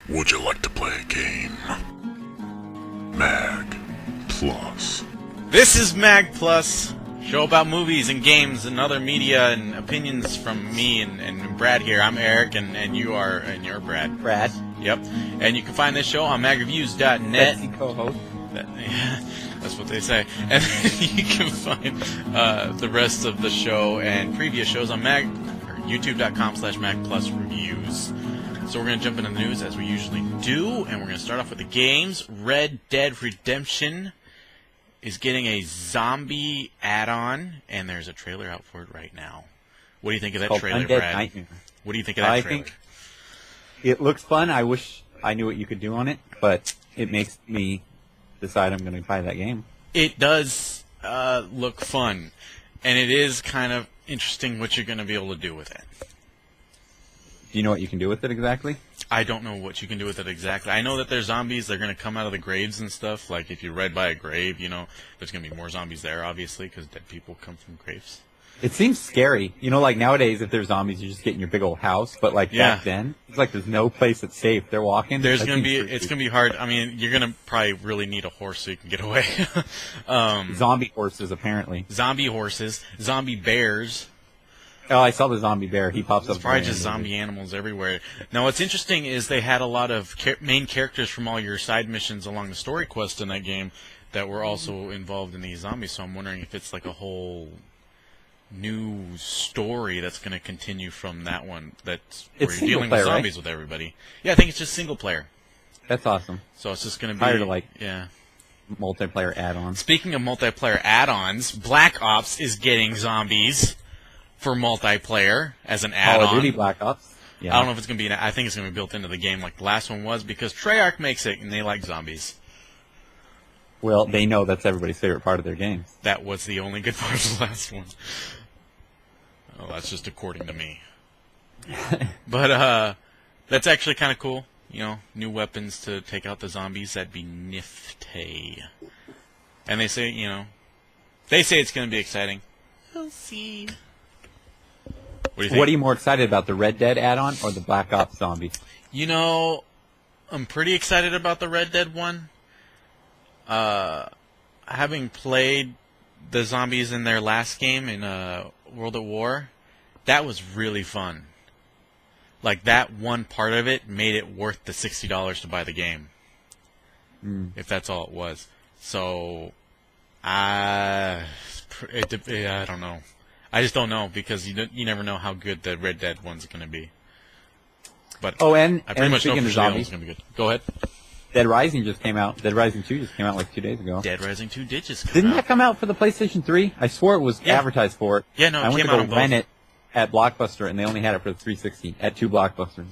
Would you like to play a game? Mag Plus. This is Mag Plus, show about movies and games and other media and opinions from me and Brad here. I'm Eric and you're Brad. Brad. Yep. And you can find this show on magreviews.net. That's the co-host. That's what they say. And you can find the rest of the show and previous shows on youtube.com/magplusreviews. So we're going to jump into the news as we usually do, and we're going to start off with the games. Red Dead Redemption is getting a zombie add-on, and there's a trailer out for it right now. What do you think of that trailer, Undead Brad? Nightmare. What do you think of that trailer? I think it looks fun. I wish I knew what you could do on it, but it makes me decide I'm going to buy that game. It does look fun, and it is kind of interesting what you're going to be able to do with it. Do you know what you can do with it exactly? I don't know what you can do with it exactly. I know that there's zombies. They're going to come out of the graves and stuff. Like, if you're right by a grave, you know, there's going to be more zombies there, obviously, because dead people come from graves. It seems scary. You know, like nowadays, if there's zombies, you just get in your big old house. But like back then, it's like there's no place that's safe. They're walking. It's going to be hard. I mean, you're going to probably really need a horse so you can get away. Zombie horses, apparently. Zombie horses. Zombie bears. Oh, I saw the zombie bear. He pops up. It's probably just zombie animals everywhere. Now, what's interesting is they had a lot of main characters from all your side missions along the story quest in that game that were also involved in these zombies. So I'm wondering if it's like a whole new story that's going to continue from that one. That's where you're dealing with zombies with everybody. Yeah, I think it's just single player. That's awesome. So it's just going to be prior to like multiplayer add-ons. Speaking of multiplayer add-ons, Black Ops is getting zombies for multiplayer as an add-on. Call of Duty Black Ops. Yeah. I don't know if it's going to be. I think it's going to be built into the game like the last one was because Treyarch makes it and they like zombies. Well, they know that's everybody's favorite part of their games. That was the only good part of the last one. Oh, that's just according to me. But that's actually kind of cool. You know, new weapons to take out the zombies. That'd be nifty. And they say, it's going to be exciting. We'll see. What do you think? What are you more excited about, the Red Dead add-on or the Black Ops zombies? You know, I'm pretty excited about the Red Dead one. Having played the zombies in their last game in World at War, that was really fun. Like, that one part of it made it worth the $60 to buy the game. If that's all it was. So, I don't know. I just don't know because you never know how good the Red Dead one's going to be. But I pretty much know for sure it's going to be good. Go ahead. Dead Rising just came out. Dead Rising 2 just came out like 2 days ago. Dead Rising 2 did just come out. Didn't that come out for the PlayStation 3? I swore it was advertised for it. Yeah, no, it I went came to out go on both. rent it at Blockbuster, and they only had it for the 360 at 2 Blockbusters.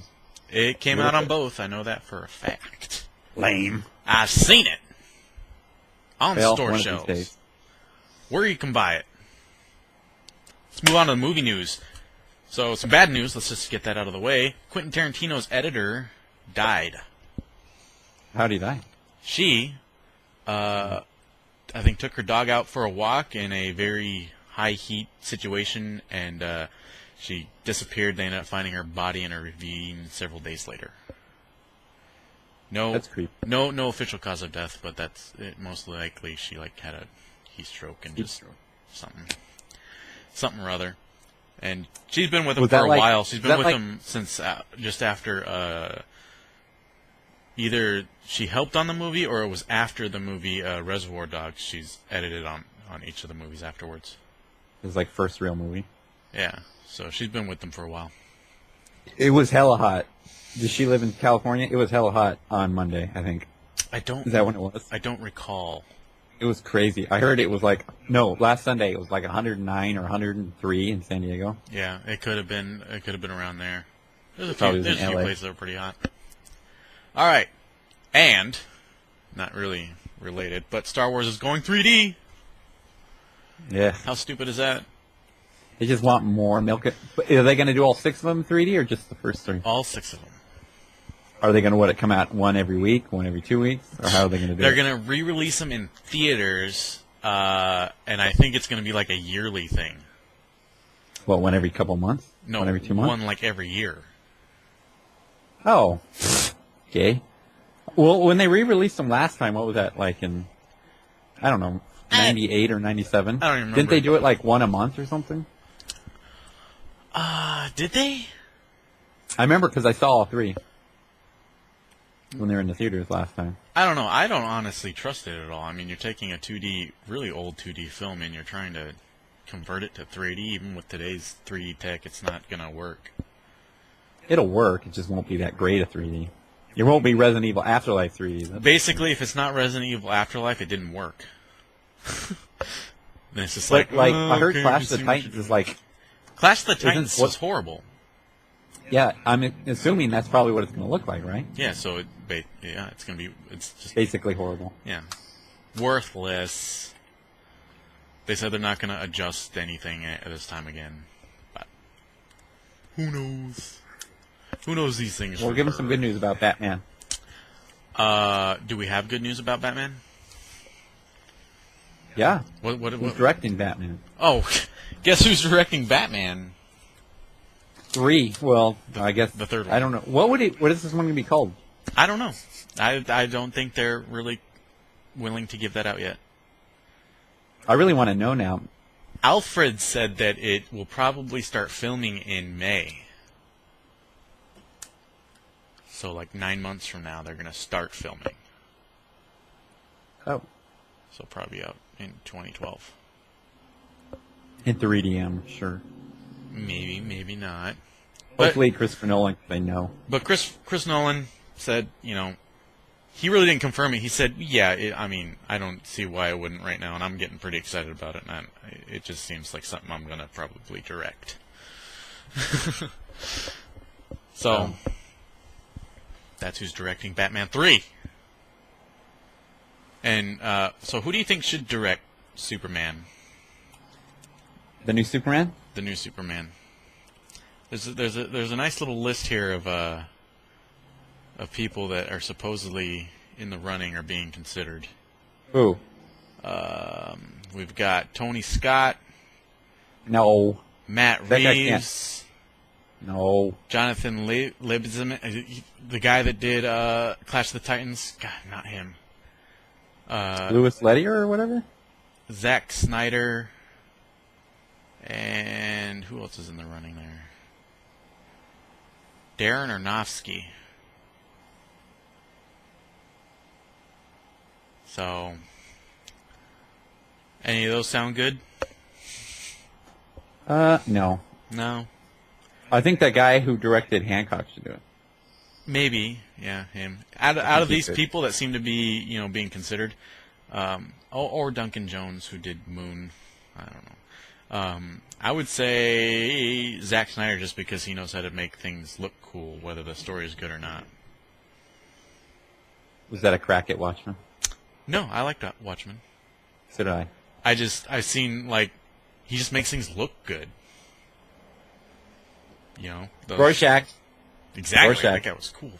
It came out on both. I know that for a fact. Lame. I've seen it on store one of shelves. these days. Where you can buy it. Let's move on to the movie news. So, some bad news. Let's just get that out of the way. Quentin Tarantino's editor died. How did he die? She, I think, took her dog out for a walk in a very high heat situation, and she disappeared. They ended up finding her body in a ravine several days later. That's creepy. No official cause of death, but that's it. Most likely she had a heat stroke and just something or other. And she's been with him for a while. She's been with him since just after. Either she helped on the movie or it was after the movie Reservoir Dogs. She's edited on each of the movies afterwards. It was like first real movie. Yeah, so she's been with them for a while. It was hella hot. Does she live in California? It was hella hot on Monday, I think. Is that when it was? I don't recall. It was crazy. I heard it was last Sunday it was like 109 or 103 in San Diego. Yeah, it could have been around there. There's a few places that were pretty hot. All right, and not really related, but Star Wars is going 3D. Yeah. How stupid is that? They just want more milk. But are they going to do all 6 of them in 3D or just the first 3? All 6 of them. Are they going to come out one every week, one every 2 weeks, or how are they going to do it? They're going to re-release them in theaters, and I think it's going to be like a yearly thing. What, one every couple months? No, one every 2 months? one like every year. Oh. Okay. Well, when they re-released them last time, what was that like in? I don't know, 98 or 97. I don't even remember. Didn't they do it like one a month or something? Did they? I remember because I saw all three when they were in the theaters last time. I don't know. I don't honestly trust it at all. I mean, you're taking a 2D, really old 2D film, and you're trying to convert it to 3D. Even with today's 3D tech, it's not gonna work. It'll work. It just won't be that great a 3D. It won't be Resident Evil Afterlife 3D. Basically, if it's not Resident Evil Afterlife, it didn't work. And it's just But like, I heard okay, Clash of the Titans is like, Clash of the Titans was horrible. yeah. I'm assuming that's probably what it's going to look like, right? Yeah, so it's gonna be, it's just Basically horrible. yeah, worthless. They said they're not gonna adjust anything at this time again, but who knows? Who knows these things? Well, give them some good news about Batman. Do we have good news about Batman? Yeah. What Who's directing Batman? Oh, guess who's directing Batman? 3. Well, I guess the third one. I don't know. What is this one going to be called? I don't know. I don't think they're really willing to give that out yet. I really want to know now. Alfred said that it will probably start filming in May. So like 9 months from now, they're going to start filming. Oh. So probably out in 2012. In 3D, I'm sure. Maybe, maybe not. Hopefully Christopher Nolan can say no. But Chris Nolan said, you know, he really didn't confirm it. He said, yeah, I mean, I don't see why I wouldn't right now, and I'm getting pretty excited about it, and it just seems like something I'm going to probably direct. So, that's who's directing Batman 3. And so who do you think should direct Superman? The new Superman? The new Superman. There's a nice little list here of people that are supposedly in the running or being considered. Who? We've got Tony Scott. No. Matt That guy Reeves. No. Jonathan Liebsman, the guy that did Clash of the Titans. God, not him. Louis Leterrier or whatever? Zack Snyder. And who else is in the running there? Darren Aronofsky. So, any of those sound good? No. No? I think that guy who directed Hancock should do it. Maybe, yeah, him. Out of these people that seem to be, you know, being considered, or Duncan Jones, who did Moon, I don't know. I would say Zack Snyder, just because he knows how to make things look cool, whether the story is good or not. Was that a crack at Watchmen? No, I like Watchmen. So did I. I've seen, like, he just makes things look good. You know? Rorschach. Exactly. Rorschach. That guy was cool.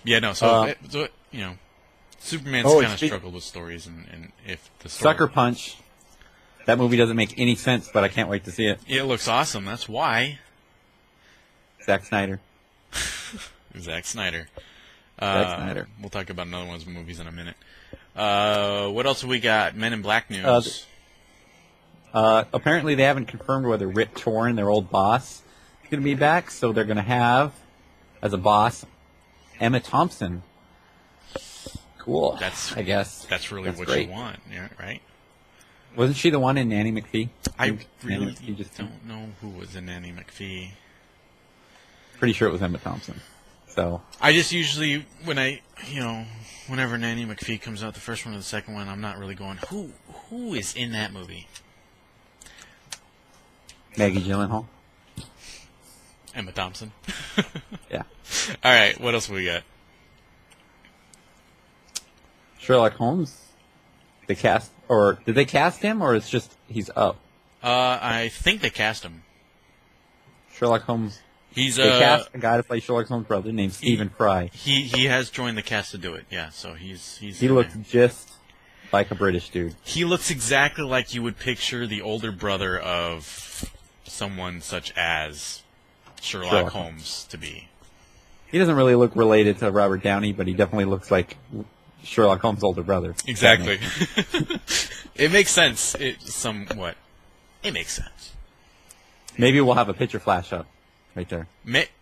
Yeah, no, so you know, Superman's kind of struggled with stories, and if the story... Sucker Punch. That movie doesn't make any sense, but I can't wait to see it. It looks awesome, that's why. Zack Snyder. Zack Snyder. Zack Snyder. We'll talk about another one of his movies in a minute. What else have we got? Men in Black news. Apparently they haven't confirmed whether Rip Torn, their old boss, is going to be back, so they're going to have, as a boss, Emma Thompson. Cool. I guess. That's really what great. you want, yeah, right? Wasn't she the one in Nanny McPhee? I really don't know who was in Nanny McPhee. Pretty sure it was Emma Thompson. So I just usually, whenever Nanny McPhee comes out, the first one or the second one, I'm not really going, who is in that movie? Maggie Gyllenhaal. Emma Thompson. Yeah. All right, what else we got? Sherlock Holmes. Did they cast him, or it's just he's up? I think they cast him. Sherlock Holmes. They cast a guy to play Sherlock Holmes' brother named Stephen Fry. He has joined the cast to do it. Yeah, so he looks just like a British dude. He looks exactly like you would picture the older brother of someone such as Sherlock Holmes to be. He doesn't really look related to Robert Downey, but he definitely looks like Sherlock Holmes' older brother. Exactly. It makes sense. Somewhat. It makes sense. Maybe we'll have a picture flash up right there.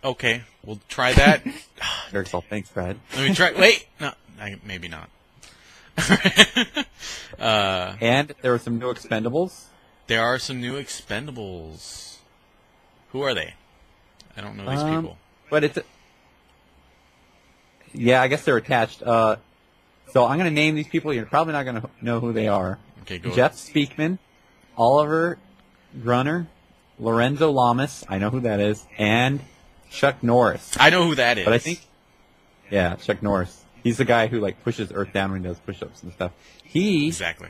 Okay, we'll try that. Eric's all, thanks, Brad. Let me try. Wait, no, maybe not. And there were some new Expendables. There are some new Expendables. Who are they? I don't know these people. But it's... Yeah, I guess they're attached. So I'm going to name these people. You're probably not going to know who they are. Okay, go Jeff Speakman, Oliver Grunner, Lorenzo Lamas, I know who that is, and Chuck Norris. I know who that is. But I think... Yeah, Chuck Norris. He's the guy who like pushes Earth down when he does push-ups and stuff. He exactly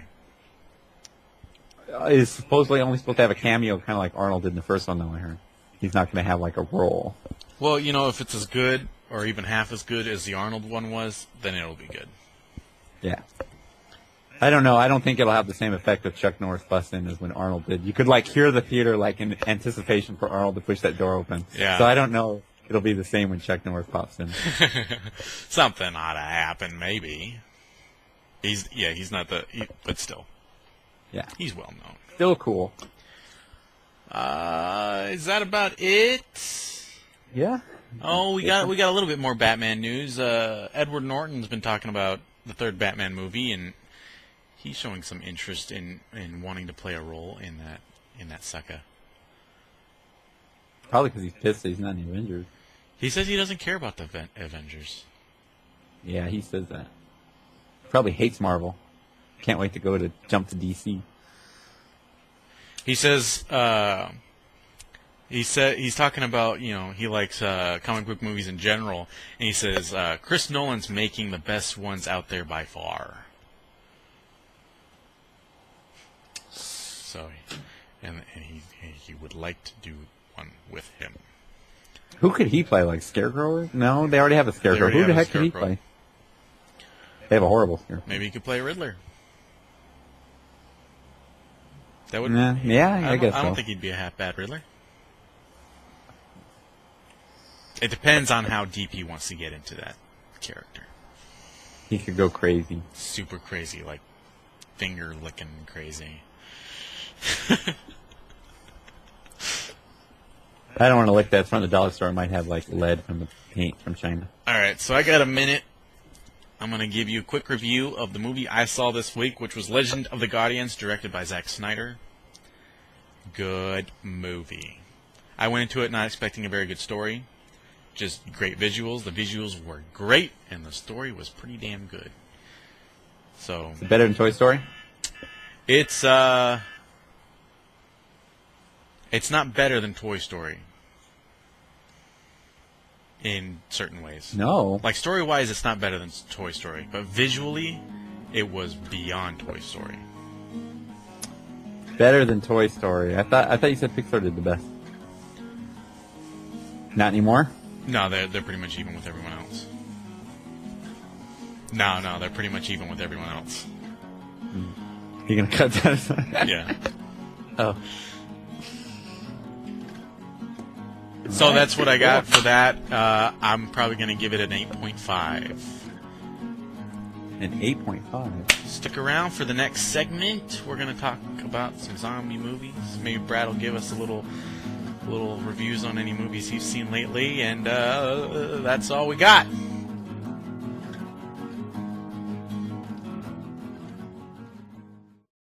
is supposedly only supposed to have a cameo, kind of like Arnold did in the first one, though, I heard. He's not going to have like a role. Well, you know, if it's as good or even half as good as the Arnold one was, then it'll be good. Yeah. I don't know. I don't think it'll have the same effect of Chuck Norris busting as when Arnold did. You could like hear the theater like in anticipation for Arnold to push that door open. Yeah. So I don't know. It'll be the same when Chuck Norris pops in. Something ought to happen, maybe. He's not but still. Yeah. He's well known. Still cool. Is that about it? Yeah. Oh, we got a little bit more Batman news. Edward Norton's been talking about the third Batman movie, and he's showing some interest in wanting to play a role in that sucker. Probably because he's pissed that he's not in the Avengers. He says he doesn't care about the Avengers. Yeah, he says that. Probably hates Marvel. Can't wait to jump to DC. He says he's talking about, you know, he likes comic book movies in general, and he says Chris Nolan's making the best ones out there by far. So, and he would like to do one with him. Who could he play? Like Scarecrow? No, they already have a Scarecrow. Who the heck could he play? They have a horrible Scarecrow. Maybe he could play Riddler. That would. Yeah, I guess so. I don't think he'd be a half bad Riddler. It depends on how deep he wants to get into that character. He could go crazy. Super crazy, like finger licking crazy. I don't want to lick that from the dollar store. It might have like lead from the paint from China. Alright, so I got a minute. I'm going to give you a quick review of the movie I saw this week, which was Legend of the Guardians, directed by Zack Snyder. Good movie. I went into it not expecting a very good story. Just great visuals. The visuals were great, and the story was pretty damn good. So Is it better than Toy Story? It's not better than Toy Story. In certain ways. No. Like, story-wise, it's not better than Toy Story. But visually, it was beyond Toy Story. Better than Toy Story. I thought you said Pixar did the best. Not anymore? No, they're pretty much even with everyone else. No, they're pretty much even with everyone else. You gonna cut that? Yeah. Oh. So that's what I got for that. I'm probably going to give it an 8.5. An 8.5. Stick around for the next segment. We're going to talk about some zombie movies. Maybe Brad will give us a little reviews on any movies he's seen lately. And that's all we got.